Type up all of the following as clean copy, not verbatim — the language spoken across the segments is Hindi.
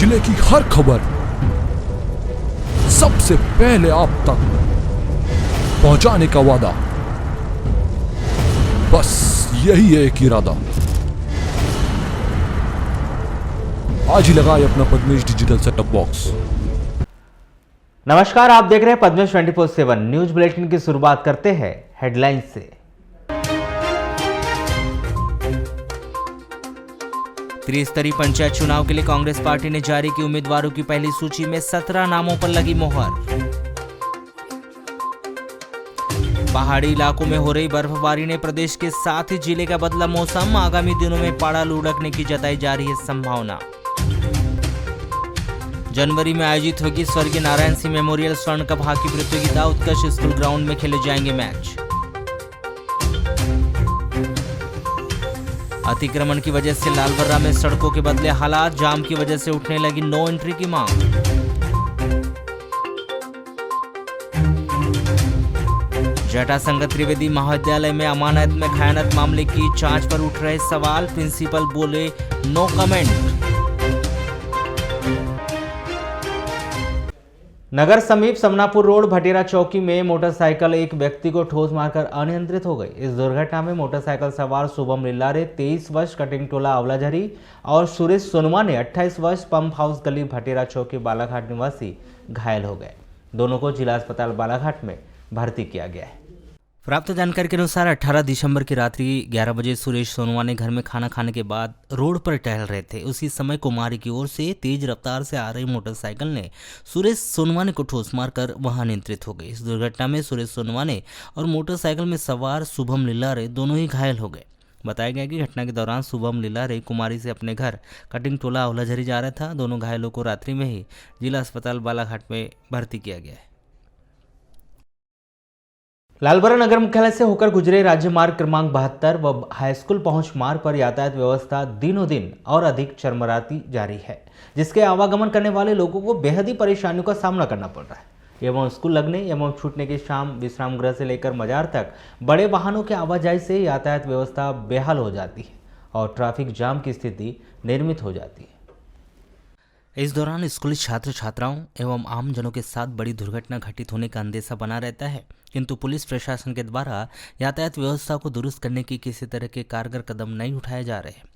जिले की हर खबर सबसे पहले आप तक पहुंचाने का वादा, बस यही है एक इरादा। आज ही लगाए अपना पद्मेश डिजिटल सेटअप बॉक्स। नमस्कार, आप देख रहे हैं पद्मेश 24/7 न्यूज बुलेटिन की शुरुआत करते हैं हेडलाइंस से। त्रिस्तरीय पंचायत चुनाव के लिए कांग्रेस पार्टी ने जारी की उम्मीदवारों की पहली सूची में 17 नामों पर लगी मोहर। पहाड़ी इलाकों में हो रही बर्फबारी ने प्रदेश के साथ ही जिले का बदला मौसम, आगामी दिनों में पारा लुढ़कने की जताई जा रही है संभावना। जनवरी में आयोजित होगी स्वर्गीय नारायण सिंह मेमोरियल स्वर्ण कप हॉकी प्रतियोगिता, उत्कर्ष स्कूल ग्राउंड में खेले जाएंगे मैच। अतिक्रमण की वजह से लालबर्रा में सड़कों के बदले हालात, जाम की वजह से उठने लगी नो एंट्री की मांग। जटा संगत त्रिवेदी महाविद्यालय में अमानत में खयानत मामले की जांच पर उठ रहे सवाल, प्रिंसिपल बोले नो कमेंट। नगर समीप समनापुर रोड भटेरा चौकी में मोटरसाइकिल एक व्यक्ति को ठोस मारकर अनियंत्रित हो गई। इस दुर्घटना में मोटरसाइकिल सवार शुभम लिल्लारे 23 वर्ष कटिंग टोला अवलाझरी और सुरेश सोनवा ने 28 वर्ष पंप हाउस गली भटेरा चौकी बालाघाट निवासी घायल हो गए। दोनों को जिला अस्पताल बालाघाट में भर्ती किया गया है। प्राप्त जानकारी के अनुसार 18 दिसंबर की रात्रि 11 बजे सुरेश सोनवा ने घर में खाना खाने के बाद रोड पर टहल रहे थे। उसी समय कुमारी की ओर से तेज रफ्तार से आ रही मोटरसाइकिल ने सुरेश सोनवा को ठोस मारकर वहां नियंत्रित हो गई। इस दुर्घटना में सुरेश सोनवा और मोटरसाइकिल में सवार शुभम लिल्लारे दोनों ही घायल हो गए। बताया गया कि घटना के दौरान शुभम लिल्लारे कुमारी से अपने घर कटिंग टोला अवलाझरी जा रहा था। दोनों घायलों को रात्रि में ही जिला अस्पताल बालाघाट में भर्ती किया गया है। लालबर्रा नगर मुख्यालय से होकर गुजरे राज्य मार्ग क्रमांक 72 व हाईस्कूल पहुंच मार्ग पर यातायात व्यवस्था दिनों दिन और अधिक चरमराती जारी है, जिसके आवागमन करने वाले लोगों को बेहद ही परेशानियों का सामना करना पड़ रहा है। एवं स्कूल लगने एवं छूटने की शाम विश्राम गृह से लेकर मजार तक बड़े वाहनों के आवाजाही से यातायात व्यवस्था बेहाल हो जाती है और ट्रैफिक जाम की स्थिति निर्मित हो जाती है। इस दौरान स्कूली छात्र छात्राओं एवं आमजनों के साथ बड़ी दुर्घटना घटित होने का अंदेशा बना रहता है, किंतु पुलिस प्रशासन के द्वारा यातायात व्यवस्था को दुरुस्त करने की किसी तरह के कारगर कदम नहीं उठाए जा रहे हैं।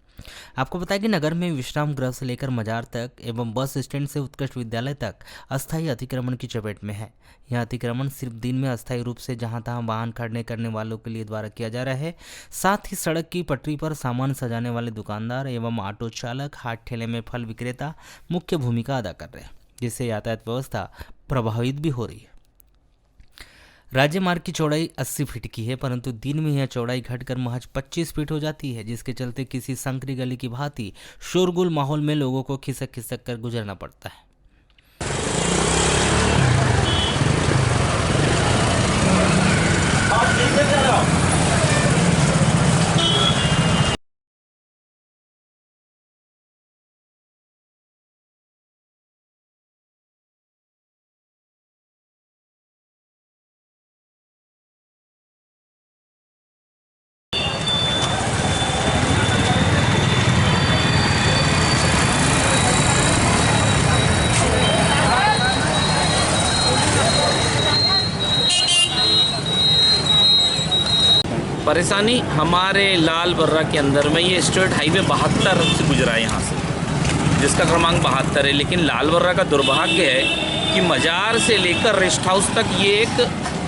आपको बताया कि नगर में विश्राम गृह से लेकर मजार तक एवं बस स्टैंड से उत्कृष्ट विद्यालय तक अस्थायी अतिक्रमण की चपेट में है। यह अतिक्रमण सिर्फ दिन में अस्थायी रूप से जहां तहां वाहन खड़े करने वालों के लिए द्वारा किया जा रहा है। साथ ही सड़क की पटरी पर सामान सजाने वाले दुकानदार एवं ऑटो चालक, हाट ठेले में फल विक्रेता मुख्य भूमिका अदा कर रहे हैं, जिससे यातायात व्यवस्था प्रभावित भी हो रही है। राज्य मार्ग की चौड़ाई 80 फीट की है, परंतु दिन में यह चौड़ाई घटकर महज 25 फीट हो जाती है, जिसके चलते किसी संकरी गली की भांति शोरगुल माहौल में लोगों को खिसक खिसक कर गुजरना पड़ता है। परेशानी हमारे लालबर्रा के अंदर में ये स्टेट हाईवे 72 से गुजरा है यहाँ से, जिसका क्रमांक 72 है। लेकिन लालबर्रा का दुर्भाग्य है कि मजार से लेकर रेस्ट हाउस तक ये एक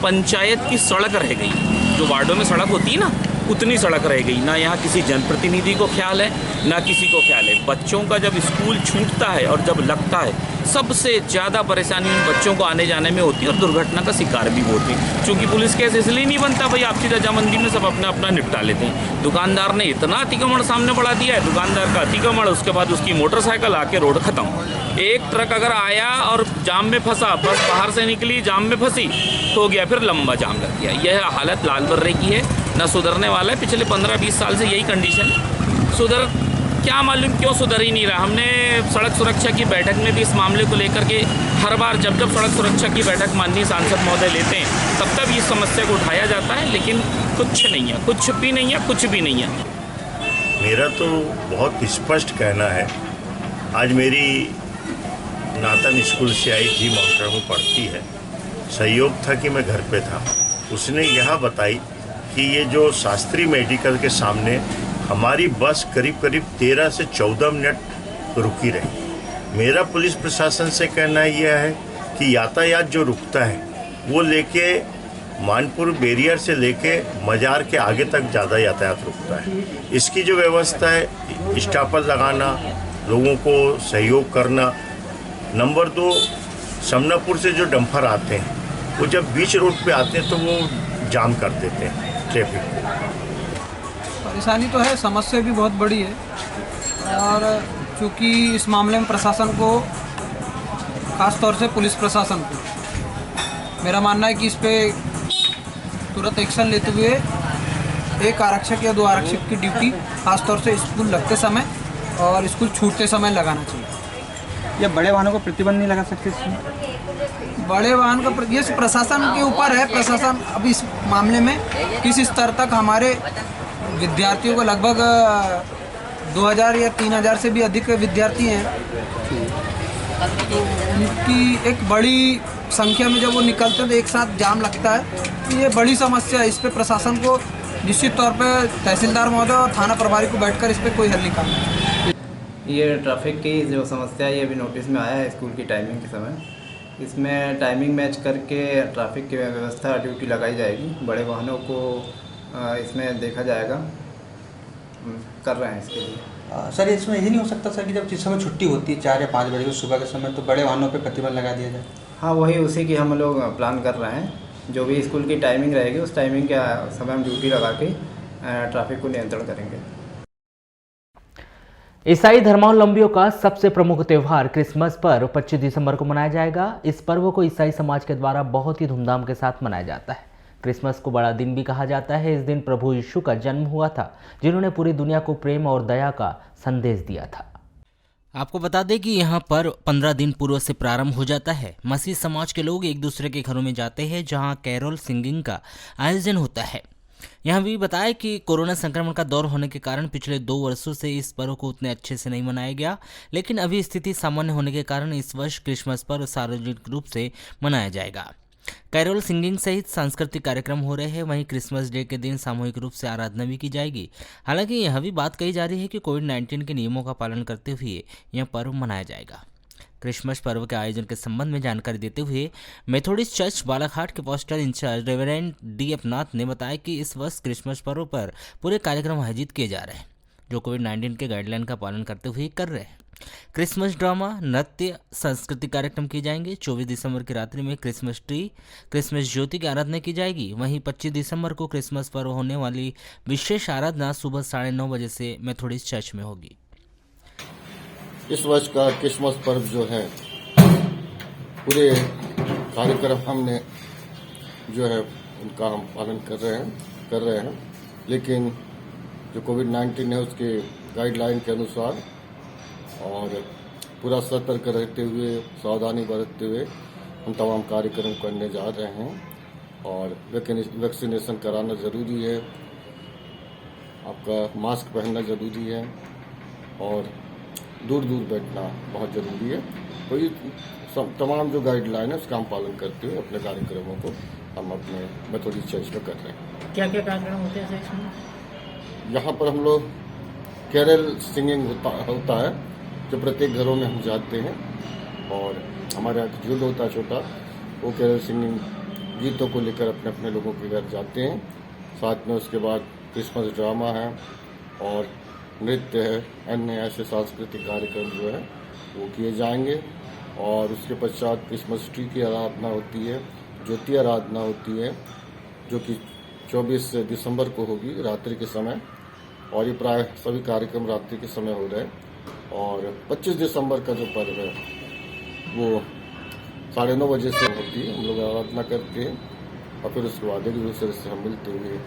पंचायत की सड़क रह गई। जो वार्डों में सड़क होती है ना, उतनी सड़क रह गई। ना यहाँ किसी जनप्रतिनिधि को ख्याल है, ना किसी को ख्याल है। बच्चों का जब स्कूल छूटता है और जब लगता है, सबसे ज़्यादा परेशानी उन बच्चों को आने जाने में होती है और दुर्घटना का शिकार भी होती है। क्योंकि पुलिस केस इसलिए नहीं बनता, भाई आपसी रजामंदी में सब अपना अपना निपटा लेते हैं। दुकानदार ने इतना अतिक्रमण सामने बढ़ा दिया है, दुकानदार का अतिक्रमण, उसके बाद उसकी मोटरसाइकिल आके रोड ख़त्म। एक ट्रक अगर आया और जाम में फंसा, बस बाहर से निकली जाम में फंसी, तो हो गया फिर लंबा जाम लग गया। यह हालत लालबर्रे की है, ना सुधरने वाला है। पिछले 15-20 साल से यही कंडीशन है। सुधर क्या मालूम क्यों सुधर ही नहीं रहा। हमने सड़क सुरक्षा की बैठक में भी इस मामले को लेकर के हर बार जब सड़क सुरक्षा की बैठक माननीय सांसद महोदय लेते हैं, तब इस समस्या को उठाया जाता है, लेकिन कुछ नहीं है, कुछ भी नहीं है, कुछ भी नहीं है। मेरा तो बहुत स्पष्ट कहना है, आज मेरी नातन स्कूल से आई थी, मोटर में पढ़ती है। सहयोग था कि मैं घर पे था। उसने यह बताई कि ये जो शास्त्री मेडिकल के सामने हमारी बस करीब 13 से 14 मिनट रुकी रही। मेरा पुलिस प्रशासन से कहना यह है कि यातायात जो रुकता है वो लेके मानपुर बैरियर से लेके मजार के आगे तक ज़्यादा यातायात रुकता है। इसकी जो व्यवस्था है, स्टॉपर लगाना, लोगों को सहयोग करना। नंबर 2, समनापुर से जो डंपर आते हैं वो जब बीच रोड पे आते हैं तो वो जाम कर देते हैं ट्रैफिक को। परेशानी तो है, समस्या भी बहुत बड़ी है और चूँकि इस मामले में प्रशासन को, ख़ास तौर से पुलिस प्रशासन को, मेरा मानना है कि इस पे तुरंत एक्शन लेते हुए एक आरक्षक या 2 आरक्षक की ड्यूटी खास तौर से स्कूल लगते समय और स्कूल छूटते समय लगाना चाहिए। या बड़े वाहनों को प्रतिबंध नहीं लगा सकते इसमें? बड़े वाहन का ये प्रशासन के ऊपर है। प्रशासन अब इस मामले में किस स्तर तक, हमारे विद्यार्थियों को लगभग 2000 या 3000 से भी अधिक विद्यार्थी हैं, तो उनकी एक बड़ी संख्या में जब वो निकलते हैं तो एक साथ जाम लगता है। तो ये बड़ी समस्या है। इस पे प्रशासन को निश्चित तौर पे तहसीलदार महोदय और थाना प्रभारी को बैठकर इस पे कोई हल निकालना चाहिए। ये ट्रैफिक की जो समस्या है ये अभी नोटिस में आया है स्कूल की टाइमिंग के समय। इसमें टाइमिंग मैच करके ट्रैफिक की व्यवस्था, ड्यूटी लगाई जाएगी। बड़े वाहनों को इसमें देखा जाएगा, कर रहे हैं इसके लिए। सर इसमें ये नहीं हो सकता सर कि जब जिस समय छुट्टी होती है 4 या 5 बजे सुबह के समय, तो बड़े वाहनों पे प्रतिबंध लगा दिया जाए? हाँ, वही उसी की हम लोग प्लान कर रहे हैं। जो भी स्कूल की टाइमिंग रहेगी उस टाइमिंग के समय हम ड्यूटी लगा के ट्रैफिक को नियंत्रण करेंगे। ईसाई धर्मावलंबियों का सबसे प्रमुख त्यौहार क्रिसमस पर्व 25 दिसंबर को मनाया जाएगा। इस पर्व को ईसाई समाज के द्वारा बहुत ही धूमधाम के साथ मनाया जाता है। क्रिसमस को बड़ा दिन भी कहा जाता है। इस दिन प्रभु यीशु का जन्म हुआ था, जिन्होंने पूरी दुनिया को प्रेम और दया का संदेश दिया था। आपको बता दें कि यहाँ पर 15 दिन पूर्व से प्रारंभ हो जाता है। मसीह समाज के लोग एक दूसरे के घरों में जाते हैं, जहाँ कैरोल सिंगिंग का आयोजन होता है। यहाँ भी बताया कि कोरोना संक्रमण का दौर होने के कारण पिछले 2 वर्षों से इस पर्व को उतने अच्छे से नहीं मनाया गया, लेकिन अभी स्थिति सामान्य होने के कारण इस वर्ष क्रिसमस पर्व सार्वजनिक रूप से मनाया जाएगा। कैरोल सिंगिंग सहित सांस्कृतिक कार्यक्रम हो रहे हैं। वहीं क्रिसमस डे के दिन सामूहिक रूप से आराधना भी की जाएगी। हालांकि यह भी बात कही जा रही है कि कोविड-19 के नियमों का पालन करते हुए यह पर्व मनाया जाएगा। क्रिसमस पर्व के आयोजन के संबंध में जानकारी देते हुए मेथोडिस्ट चर्च बालाघाट के पास्टर इंचार्ज रेवरेंड डी अपनाथ ने बताया कि इस वर्ष क्रिसमस पर्व पर पूरे कार्यक्रम आयोजित किए जा रहे हैं, जो कोविड-19 के गाइडलाइन का पालन करते हुए कर रहे हैं। क्रिसमस ड्रामा, नृत्य, सांस्कृतिक कार्यक्रम किए जाएंगे। 24 दिसंबर की रात्रि में क्रिसमस ट्री, क्रिसमस ज्योति की आराधना की जाएगी। वहीं 25 दिसंबर को क्रिसमस पर होने वाली विशेष आराधना सुबह 9:30 बजे से मेथोडिस्ट चर्च में होगी। इस वर्ष का क्रिसमस पर्व जो है, पूरे कार्यक्रम हमने जो है उनका हम पालन कर रहे हैं, लेकिन जो कोविड-19 है उसके गाइडलाइन के अनुसार और पूरा सतर्क रहते हुए, सावधानी बरतते हुए हम तमाम कार्यक्रम करने जा रहे हैं। और वैक्सीनेशन कराना ज़रूरी है, आपका मास्क पहनना ज़रूरी है और दूर बैठना बहुत ज़रूरी है। तो ये तमाम जो गाइडलाइन है उसका हम पालन करते हुए अपने कार्यक्रमों को हम अपने मेथोडिस्ट चर्च में कर रहे हैं। क्या कार्यक्रम होते हैं इसमें? यहाँ पर हम लोग कैरल सिंगिंग होता है, जो प्रत्येक घरों में हम जाते हैं और हमारे यहाँ जुल्ड होता है छोटा, वो कैरल सिंगिंग गीतों को लेकर अपने अपने लोगों के घर जाते हैं। साथ में उसके बाद क्रिसमस ड्रामा है और नृत्य है, अन्य ऐसे सांस्कृतिक कार्यक्रम जो है वो किए जाएंगे। और उसके पश्चात क्रिसमस ट्री की आराधना होती है, ज्योति आराधना होती है, जो कि 24 दिसंबर को होगी रात्रि के समय, और ये प्राय सभी कार्यक्रम रात्रि के समय हो रहे हैं। और 25 दिसंबर का जो पर्व है वो 9:30 बजे से होती है। हम लोग आराधना करते हैं और फिर उसके बाद एक दूसरे से हम मिलते हुए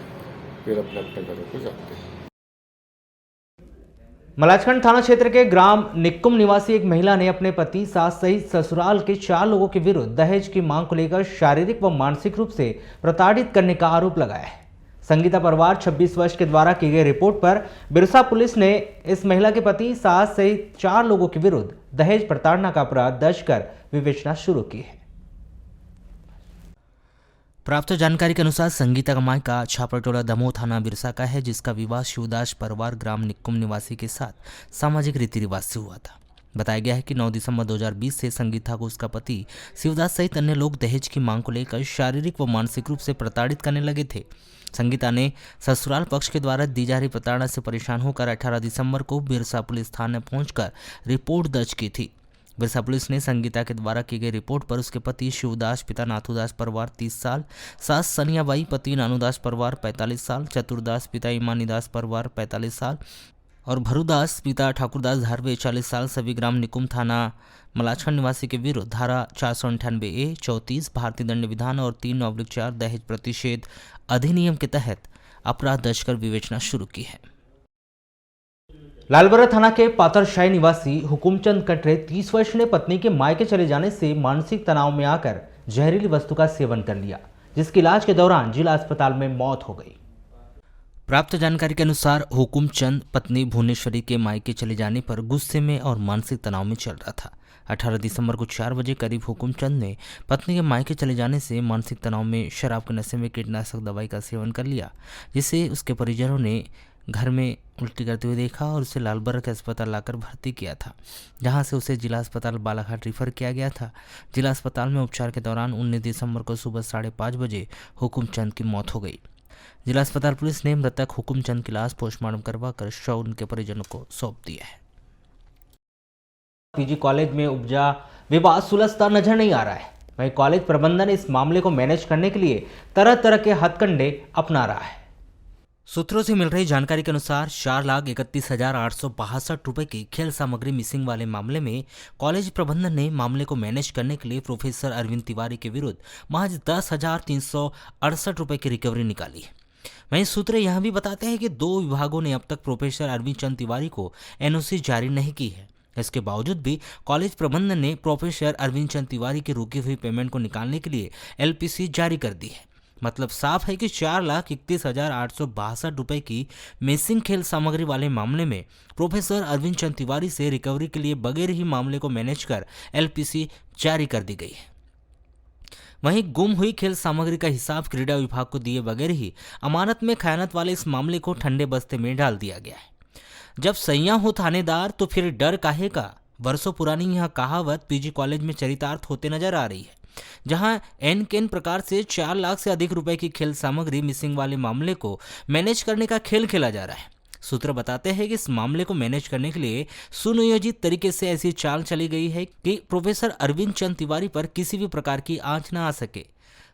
फिर अपने अपने घरों को जाते हैं। मलाजखंड थाना क्षेत्र के ग्राम निक्कुम निवासी एक महिला ने अपने पति, सास सहित ससुराल के 4 लोगों के विरुद्ध दहेज की मांग को लेकर शारीरिक व मानसिक रूप से प्रताड़ित करने का आरोप लगाया है। संगीता परिवार 26 वर्ष के द्वारा की गई रिपोर्ट पर बिरसा पुलिस ने इस महिला के पति, सास सहित 4 लोगों के विरुद्ध दहेज प्रताड़ना का अपराध दर्ज कर विवेचना शुरू की है। प्राप्त जानकारी के अनुसार संगीता का मायका छापरटोला दमोह थाना बिरसा का है, जिसका विवाह शिवदास परिवार ग्राम निकुम निवासी के साथ सामाजिक रीति रिवाज से हुआ था। बताया गया है कि 9 दिसंबर 2020 से संगीता को उसका पति शिवदास सहित अन्य लोग दहेज की मांग को लेकर शारीरिक व मानसिक रूप से प्रताड़ित करने लगे थे। संगीता ने ससुराल पक्ष के द्वारा दी जा रही प्रताड़ना से परेशान होकर 18 दिसंबर को बिरसा पुलिस थाने पहुंचकर रिपोर्ट दर्ज की थी। बिरसा पुलिस ने संगीता के द्वारा की गई रिपोर्ट पर उसके पति शिवदास, पिता नाथुदास परिवार 30 साल, सास सनियाबाई, पति नानूदास परिवार 45 साल, चतुरदास पिता इमानीदास परिवार 45 साल और भरुदास पिता ठाकुरदास धारवे 40 साल सभी ग्राम निकुम थाना मलाछखंड निवासी के विरुद्ध धारा 498A 34 भारतीय दंड विधान और 3/4 दहेज प्रतिषेध अधिनियम के तहत अपराध दर्ज कर विवेचना शुरू की है। लालबर्रा थाना के पातरशाही निवासी हुकुमचंद कटरे 30 वर्ष ने पत्नी के मायके चले जाने से मानसिक तनाव में आकर जहरीली वस्तु का सेवन कर लिया, जिसके इलाज के दौरान जिला अस्पताल में मौत हो गई। प्राप्त जानकारी के अनुसार हुकुमचंद पत्नी भुवनेश्वरी के मायके चले जाने पर गुस्से में और मानसिक तनाव में चल रहा था। 18 दिसंबर को 4 बजे करीब हुकुमचंद ने पत्नी के मायके चले जाने से मानसिक तनाव में शराब के नशे में कीटनाशक दवाई का सेवन कर लिया, जिसे उसके परिजनों ने घर में उल्टी करते हुए देखा और उसे लालबर्रा के अस्पताल लाकर भर्ती किया था, जहां से उसे जिला अस्पताल बालाघाट रेफर किया गया था। जिला अस्पताल में उपचार के दौरान 19 दिसंबर को सुबह 5:30 बजे हुकुमचंद की मौत हो गई। जिला अस्पताल पुलिस ने मृतक हुकुमचंद की लाश पोस्टमार्टम करवाकर शव उनके परिजनों को सौंप दिया है। पीजी कॉलेज में उपजा विवाद सुलझता नजर नहीं आ रहा है। वहीं कॉलेज प्रबंधन इस मामले को मैनेज करने के लिए तरह तरह के हथकंडे अपना रहा है। सूत्रों से मिल रही जानकारी के अनुसार 4,31,862 रुपए की खेल सामग्री मिसिंग वाले मामले में कॉलेज प्रबंधन ने मामले को मैनेज करने के लिए प्रोफेसर अरविंद तिवारी के विरुद्ध महज 10,368 रुपए की रिकवरी निकाली है। वहीं सूत्र यह भी बताते हैं कि 2 विभागों ने अब तक प्रोफेसर अरविंद चंद तिवारी को एनओसी जारी नहीं की है। इसके बावजूद भी कॉलेज प्रबंधन ने प्रोफेसर अरविंद चंद तिवारी की रुकी हुई पेमेंट को निकालने के लिए एलपीसी जारी कर दी है। मतलब साफ है कि 4,31,862 रुपए की मिसिंग खेल सामग्री वाले मामले में प्रोफेसर अरविंद चंद तिवारी से रिकवरी के लिए बगैर ही मामले को मैनेज कर एलपीसी जारी कर दी गई है। वहीं गुम हुई खेल सामग्री का हिसाब क्रीड़ा विभाग को दिए बगैर ही अमानत में खयानत वाले इस मामले को ठंडे बस्ते में डाल दिया गया है। जब सैयां हो थानेदार तो फिर डर काहे का, वर्षों पुरानी यह कहावत पीजी कॉलेज में चरितार्थ होते नजर आ रही है, जहां एन केन प्रकार से 4 लाख से अधिक रुपए की खेल सामग्री मिसिंग वाले मामले को मैनेज करने का खेल खेला जा रहा है। सूत्र बताते हैं कि इस मामले को मैनेज करने के लिए सुनियोजित तरीके से ऐसी चाल चली गई है कि प्रोफेसर अरविंद चंद तिवारी पर किसी भी प्रकार की आंच न आ सके।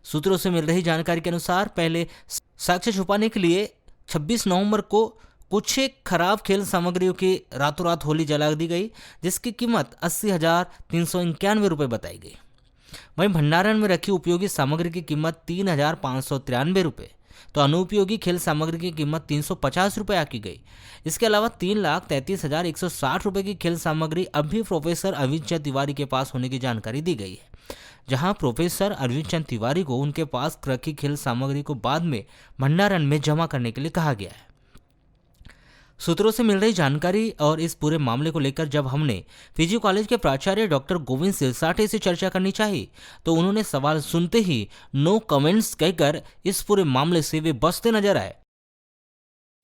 सूत्रों से मिल रही जानकारी के अनुसार पहले साक्ष्य छुपाने के लिए 26 नवंबर को कुछ एक खराब खेल सामग्रियों की रातों रात होली जला दी गई, जिसकी कीमत 80,391 रुपये बताई गई। वहीं भंडारण में रखी उपयोगी सामग्री की कीमत 3,593 रुपये, तो अनुपयोगी खेल सामग्री की कीमत 350 रुपये आकी गई। इसके अलावा 3,33,160 रुपये की खेल सामग्री अब भी प्रोफेसर अरविंद चंद तिवारी के पास होने की जानकारी दी गई है, जहां प्रोफेसर अरविंद चंद तिवारी को उनके पास रखी खेल सामग्री को बाद में भंडारण में जमा करने के लिए कहा गया है। सूत्रों से मिल रही जानकारी और इस पूरे मामले को लेकर जब हमने पीजी कॉलेज के प्राचार्य डॉक्टर गोविंद सिरसाटे से चर्चा करनी चाहिए, तो उन्होंने सवाल सुनते ही नो कमेंट्स कहकर इस पूरे मामले से वे बचते नजर आए।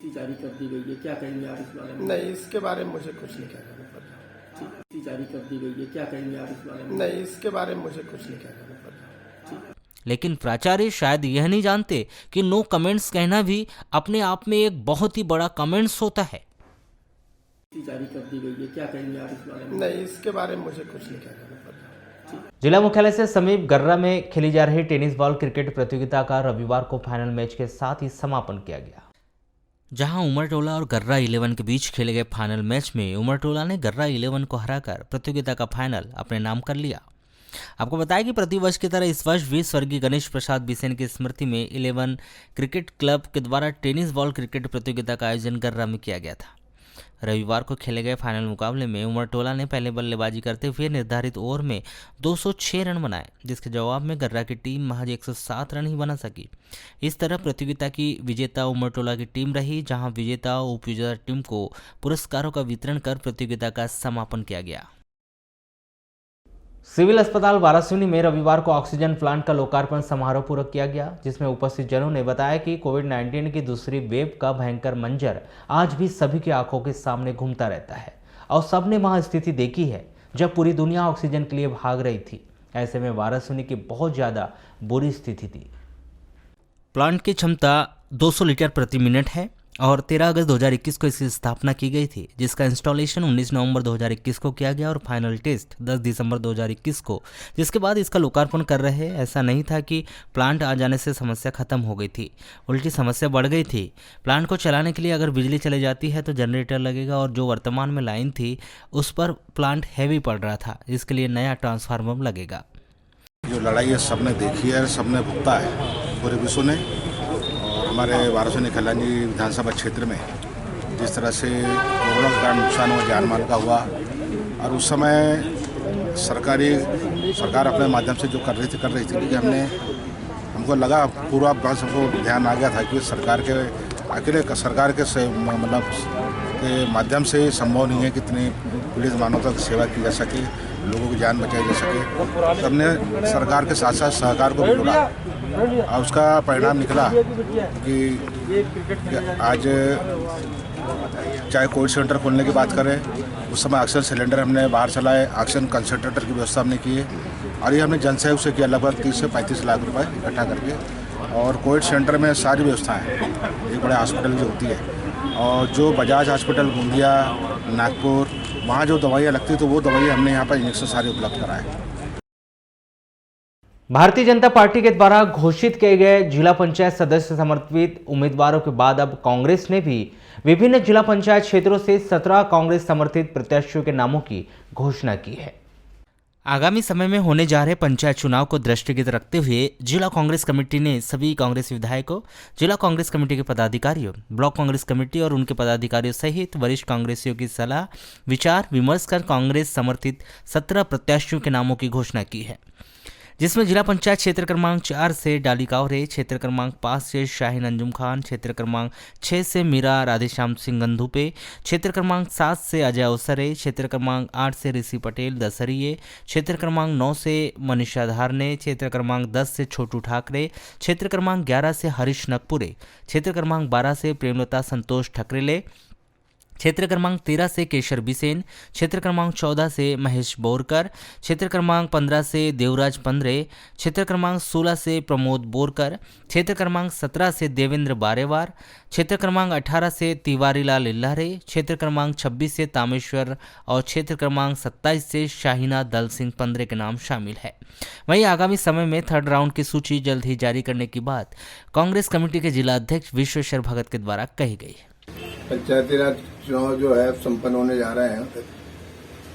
जारी कर दी गई है, क्या कहेंगे आप इस बारे में? नहीं, इसके बारे में मुझे कुछ नहीं कहना पड़ता। जारी कर दी गई है, क्या कहेंगे आप इस बारे में? नहीं, इसके बारे में मुझे कुछ नहीं कहना पड़ता। लेकिन प्राचार्य शायद यह नहीं जानते कि नो कमेंट्स कहना भी अपने आप में एक बहुत ही बड़ा कमेंट्स होता है। जारी कर दी गई है, क्या कहेंगे आप इस बारे में? नहीं, इसके बारे में मुझे कुछ नहीं कहना पड़ता। जिला मुख्यालय से समीप गर्रा में खेली जा रही टेनिस बॉल क्रिकेट प्रतियोगिता का रविवार को फाइनल मैच के साथ ही समापन किया गया, जहां उमरटोला और गर्रा 11 के बीच खेले गए फाइनल मैच में उमरटोला ने गर्रा 11 को हराकर प्रतियोगिता का फाइनल अपने नाम कर लिया। आपको बताया कि प्रतिवर्ष की तरह इस वर्ष भी स्वर्गीय गणेश प्रसाद बिसेन की स्मृति में 11 क्रिकेट क्लब के द्वारा टेनिस बॉल क्रिकेट प्रतियोगिता का आयोजन गर्रा में किया गया था। रविवार को खेले गए फाइनल मुकाबले में उमरटोला ने पहले बल्लेबाजी करते हुए निर्धारित ओवर में 206 रन बनाए, जिसके जवाब में गर्रा की टीम महज 107 रन ही बना सकी। इस तरह प्रतियोगिता की विजेता उमरटोला की टीम रही, जहां विजेता और उपविजेता टीम को पुरस्कारों का वितरण कर प्रतियोगिता का समापन किया गया। सिविल अस्पताल वाराणसी में रविवार को ऑक्सीजन प्लांट का लोकार्पण समारोह पूरा किया गया, जिसमें उपस्थित जनों ने बताया कि कोविड-19 की दूसरी वेव का भयंकर मंजर आज भी सभी की आंखों के सामने घूमता रहता है और सबने वहां स्थिति देखी है जब पूरी दुनिया ऑक्सीजन के लिए भाग रही थी। ऐसे में वाराणसी की बहुत ज़्यादा बुरी स्थिति थी। प्लांट की क्षमता 200 लीटर प्रति मिनट है और 13 अगस्त 2021 को इसकी स्थापना की गई थी, जिसका इंस्टॉलेशन 19 नवंबर 2021 को किया गया और फाइनल टेस्ट 10 दिसंबर 2021 को, जिसके बाद इसका लोकार्पण कर रहे हैं। ऐसा नहीं था कि प्लांट आ जाने से समस्या खत्म हो गई थी, उल्टी समस्या बढ़ गई थी। प्लांट को चलाने के लिए अगर बिजली चली जाती है तो जनरेटर लगेगा और जो वर्तमान में लाइन थी उस पर प्लांट हैवी पड़ रहा था, इसके लिए नया ट्रांसफार्मर लगेगा। जो लड़ाई है सबने देखी है, सबने भुगता है पूरे विश्व ने। और हमारे वाराणसी खलानी विधानसभा क्षेत्र में जिस तरह से कोरोना का नुकसान हुआ, जान माल का हुआ, और उस समय सरकार अपने माध्यम से जो कर रही थी क्योंकि हमको लगा पूरा हमको ध्यान आ गया था कि सरकार के मतलब के माध्यम से संभव नहीं है कि इतनी पुलिस मानवता की सेवा की जा सके, लोगों की जान बचाई जा सके। तो हमने सरकार के साथ साथ सहकार को भी जोड़ा और उसका परिणाम निकला कि आज चाहे कोविड सेंटर खोलने की बात करें, उस समय ऑक्सीजन सिलेंडर हमने बाहर चलाए, ऑक्सीजन कंसंट्रेटर की व्यवस्था हमने की है और ये हमने जनसहयोग से किया, लगभग 30 से 35 लाख रुपए इकट्ठा करके। और कोविड सेंटर में सारी व्यवस्थाएं एक बड़े हॉस्पिटल की होती है और जो बजाज हॉस्पिटल गोंदिया, नागपुर, वहाँ जो दवाइयाँ लगती तो वो दवाइयाँ हमने यहाँ पर इंजेक्शन सारे उपलब्ध कराए। भारतीय जनता पार्टी के द्वारा घोषित किए गए जिला पंचायत सदस्य समर्थित उम्मीदवारों के बाद अब कांग्रेस ने भी विभिन्न जिला पंचायत क्षेत्रों से 17 कांग्रेस समर्थित प्रत्याशियों के नामों की घोषणा की है। आगामी समय में होने जा रहे पंचायत चुनाव को दृष्टिगत रखते हुए जिला कांग्रेस कमेटी ने सभी कांग्रेस विधायकों, जिला कांग्रेस कमेटी के पदाधिकारियों, ब्लॉक कांग्रेस कमेटी और उनके पदाधिकारियों सहित वरिष्ठ कांग्रेसियों की सलाह विचार विमर्श कर कांग्रेस समर्थित 17 प्रत्याशियों के नामों की घोषणा की है, जिसमें जिला पंचायत क्षेत्र क्रमांक 4 से डाली कावरे, क्षेत्र क्रमांक 5 से शाहीन अंजुम खान, क्षेत्र क्रमांक 6 से मीरा राधेश्याम सिंह गंधुपे, क्षेत्र क्रमांक 7 से अजय अवसरे, क्षेत्र क्रमांक 8 से ऋषि पटेल दसरिये, क्षेत्र क्रमांक 9 से मनीषा धारने, क्षेत्र क्रमांक 10 से छोटू ठाकरे, क्षेत्र क्रमांक 11 से हरीश नकपुरे, क्षेत्र क्रमांक 12 से प्रेमलता संतोष ठकरेले, क्षेत्र क्रमांक 13 से केशर बिसेन, क्षेत्र क्रमांक 14 से महेश बोरकर, क्षेत्र क्रमांक 15 से देवराज पंद्रे, क्षेत्र क्रमांक 16 से प्रमोद बोरकर, क्षेत्र क्रमांक 17 से देवेंद्र बारेवार, क्षेत्र क्रमांक 18 से तिवारीलाल लिल्लारे, क्षेत्र क्रमांक 26 से तामेश्वर और क्षेत्र क्रमांक 27 से शाहीना दल सिंह पंद्रे के नाम शामिल है। वहीं आगामी समय में 3rd राउंड की सूची जल्द ही जारी करने की बात कांग्रेस कमेटी के जिला अध्यक्ष विश्वेश्वर भगत के द्वारा कही गई है। पंचायती राज चुनाव जो है संपन्न होने जा रहे हैं,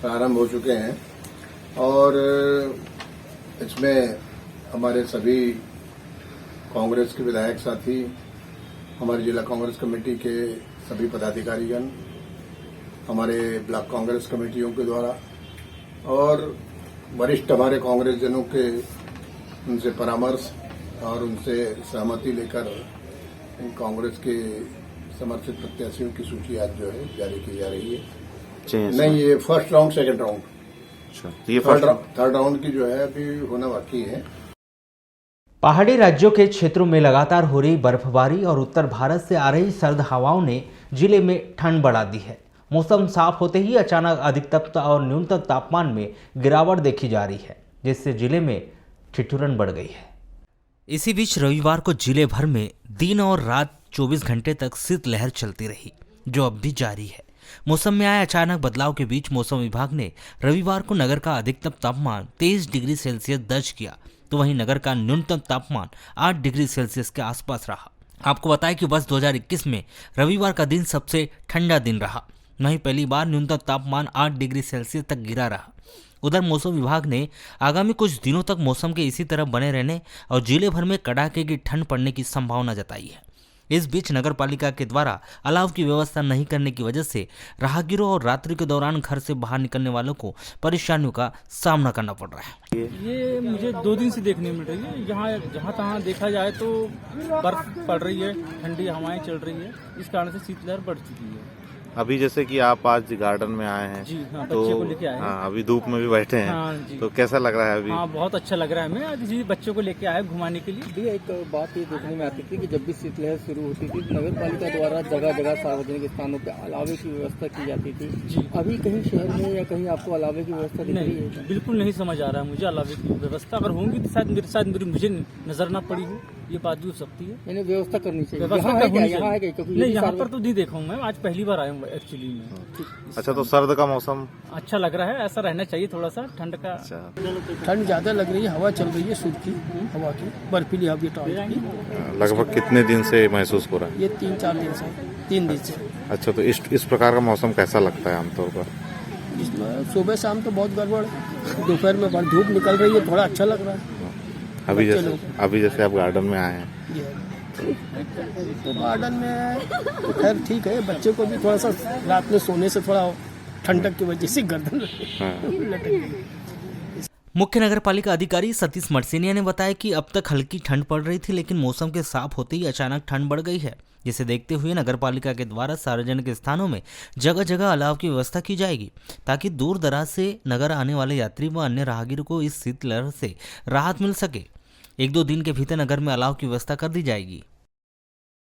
प्रारंभ हो चुके हैं और इसमें हमारे सभी कांग्रेस के विधायक साथी, हमारी जिला कांग्रेस कमेटी के सभी पदाधिकारीगण, हमारे ब्लॉक कांग्रेस कमेटियों के द्वारा और वरिष्ठ हमारे कांग्रेस जनों के उनसे परामर्श और उनसे सहमति लेकर कांग्रेस के समर्थित प्रत्याशियों की सूची आज जो है जारी की जा रही है। नहीं, ये फर्स्ट राउंड, सेकंड राउंड, ये थर्ड राउंड की जो है अभी होना बाकी है। पहाड़ी राज्यों के क्षेत्रों में लगातार हो रही बर्फबारी और उत्तर भारत से आ रही सर्द हवाओं ने जिले में ठंड बढ़ा दी है। मौसम साफ होते ही अचानक अधिकतम और न्यूनतम तापमान में गिरावट देखी जा रही है, जिससे जिले में ठिठुरन बढ़ गई है। इसी बीच रविवार को जिले भर में दिन और रात 24 घंटे तक शीतलहर चलती रही, जो अब भी जारी है। मौसम में आए अचानक बदलाव के बीच मौसम विभाग ने रविवार को नगर का अधिकतम तापमान 23 डिग्री सेल्सियस दर्ज किया, तो वहीं नगर का न्यूनतम तापमान 8 डिग्री सेल्सियस के आसपास रहा। आपको बताएं कि वर्ष 2021 में रविवार का दिन सबसे ठंडा दिन रहा, वहीं पहली बार न्यूनतम तापमान 8 डिग्री सेल्सियस तक गिरा रहा। उधर मौसम विभाग ने आगामी कुछ दिनों तक मौसम के इसी तरह बने रहने और जिले भर में कड़ाके की ठंड पड़ने की संभावना जताई है। इस बीच नगर पालिका के द्वारा अलाव की व्यवस्था नहीं करने की वजह से राहगीरों और रात्रि के दौरान घर से बाहर निकलने वालों को परेशानियों का सामना करना पड़ रहा है। ये मुझे 2 दिन से देखने मिल रही है। जहाँ तहाँ देखा जाए तो बर्फ पड़ रही है, ठंडी हवाएं चल रही है, इस कारण से शीतलहर बढ़ चुकी है। अभी जैसे कि आप आज गार्डन में आए हैं जी हाँ, तो बच्चे को लेके आए हैं। हाँ, अभी धूप में भी बैठे हैं हाँ जी। तो कैसा लग रहा है अभी? हाँ, बहुत अच्छा लग रहा है हमें। आज जी बच्चों को लेके आए घुमाने के लिए। भैया एक बात ये देखने में आती थी कि जब भी शीतलहर शुरू होती थी नगर पालिका द्वारा जगह जगह सार्वजनिक स्थानों पे अलावे की व्यवस्था की जाती थी। जी। अभी कहीं शहर में या कहीं आपको अलावे की व्यवस्था दिख रही है? नहीं, बिल्कुल नहीं समझ आ रहा है मुझे अलावे की व्यवस्था। अगर होंगी तो शायद मुझे नजर ना पड़ी हो, ये बात भी हो सकती है। यानी व्यवस्था करनी चाहिए। व्यवस्था यहाँ है क्या? होनी यहाँ है क्या? चाहिए। क्योंकि नहीं, यहाँ पर तो नहीं देखा हूँ मैं, आज पहली बार आया हूँ एक्चुअली में। अच्छा, तो सर्द का मौसम अच्छा लग रहा है, ऐसा रहना चाहिए थोड़ा सा ठंड का। ठंड ज्यादा लग रही है, हवा चल रही है सूखी हवा की, बर्फीली हवा टाइप की। लगभग कितने दिन से महसूस हो रहा है? ये 3-4 दिन से 3 दिन से। अच्छा, तो इस प्रकार का मौसम कैसा लगता है आमतौर पर? इसमें सुबह शाम तो बहुत गड़बड़ है, दोपहर में बड़ी धूप निकल रही है, थोड़ा अच्छा लग रहा है। अभी जैसे आप गार्डन में आए हैं तो गार्डन में तो खैर ठीक है, बच्चे को भी थोड़ा सा रात में सोने से थोड़ा ठंडक की वजह से गर्दन लटक गई। मुख्य नगर पालिका अधिकारी सतीश मर्सिनिया ने बताया कि अब तक हल्की ठंड पड़ रही थी, लेकिन मौसम के साफ होते ही अचानक ठंड बढ़ गई है, जिसे देखते हुए नगर पालिका के द्वारा सार्वजनिक स्थानों में जगह जगह अलाव की व्यवस्था की जाएगी, ताकि दूर दराज से नगर आने वाले यात्री व अन्य राहगीरों को इस शीतलहर से राहत मिल सके। 1-2 दिन के भीतर नगर में अलाव की व्यवस्था कर दी जाएगी।